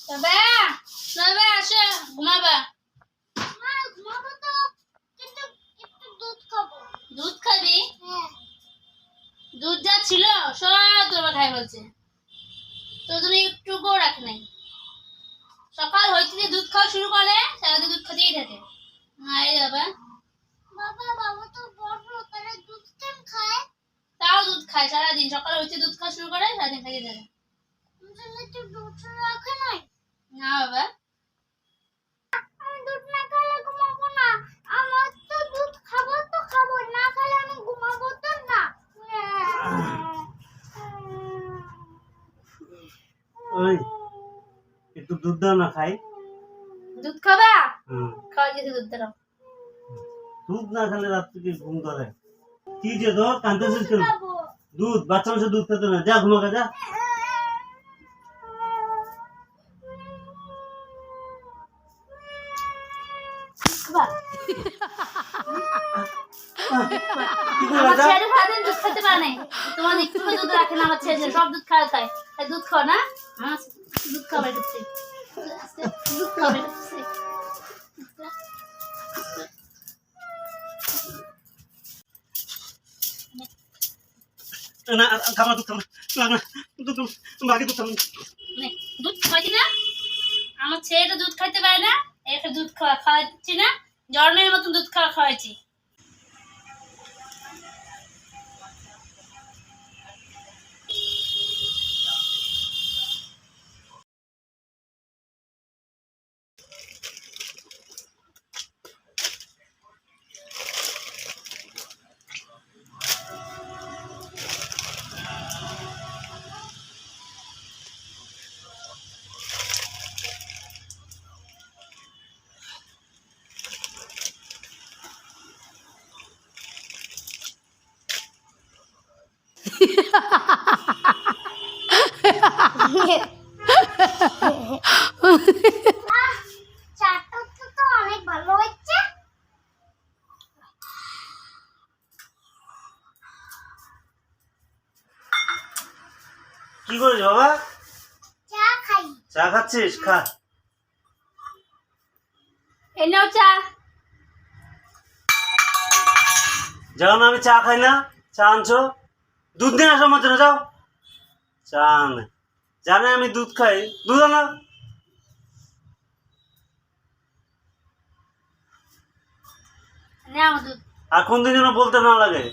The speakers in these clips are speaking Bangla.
তবে তবে আসে ঘুমাবা। ঘুমাবো তো, কিন্তু একটু দুধ খাবো। দুধ খাবি? হ্যাঁ। দুধ যা ছিল সব তোর খাই বলছে, তোর জন্য একটুকুও রাখে নাই। সকাল হইতে যে দুধ খাওয়া শুরু করে সারাদিন দুধ খেতেই থাকে। আরে বাবা, বাবা বাবা তো বড়, তারা দুধ কেন খায়? তাও দুধ খায় সারাদিন, সকাল হইতে দুধ খাওয়া শুরু করে সারাদিন খেতে থাকে। একটু দুধ রাখে নাই? না বাবা, আমি দুধ না খেলে ঘুমাবো না। আমার তো দুধ খাবো তো খাবো, না খেলে আমি ঘুমাবো তো না। ওই একটু দুধ দাও না খাই। দুধ খাবা? খাওয়া যেতে দুধ দাও। দুধ না খেলে রাত থেকে ঘুম ধরে। কি যে ধর কাঁদতেছিস কেন? দুধ, বাচ্চা মানুষের দুধ খেতে না, যা ঘুমাকে যা। আমার ছেলে সারাদিন দুধ খেতে পারে না, তোমার একটু দুধ রাখে না। আমার ছেলে সব দুধ খাওয়া খায়, দুধ খাও না? দুধ খাবে দুধ খাবে। না খাবো দুধ খাবো না, দুধ বাকি দুধ খাবো। দুধ খাওয়াচ্ছি না, আমার ছেলেটা দুধ খাইতে পারে না, একটা দুধ খাওয়াচ্ছি না, জন্মের মতন দুধ খাওয়াচ্ছি। চাটা তো অনেক ভালো হচ্ছে। কি করিস বাবা? চা খাই। চা খাচ্ছিস? খা। এই নাও চা। যাও না, আমি চা খাই না। চা আনছো, দুধ নিয়ে আসো আমার জন্য, যাও। চা আনে, জানে আমি দুধ খাই, দুধ আনো। নাও দুধ। আর কোনদিন যেন বলতে না লাগে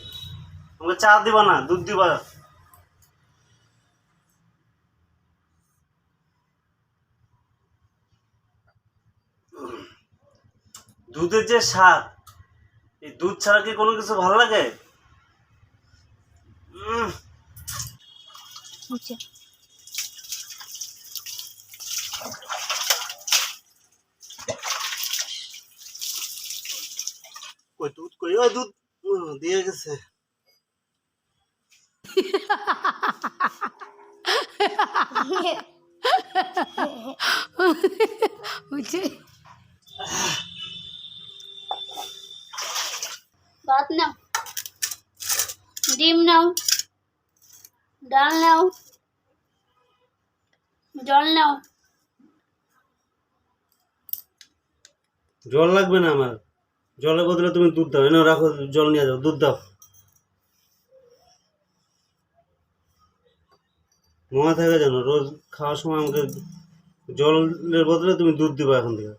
আমাকে চা দিবা না, দুধ দিবা। দুধের যে স্বাদ, এই দুধ ছাড়া কি কোনো কিছু ভালো লাগে? কই দুধ, কই ও দুধ দিয়ে গেছে। ভাত নাও, ডিম নাও, ডাল নাও, জল নাও। জল লাগবে না আমার, জলের বদলে তুমি দুধ দাও। এনে রাখো, জল নিয়ে যাও, দুধ দাও। মনে থাকে যেন রোজ খাওয়ার সময় আমাকে জলের বদলে তুমি দুধ দিবা এখন থেকে।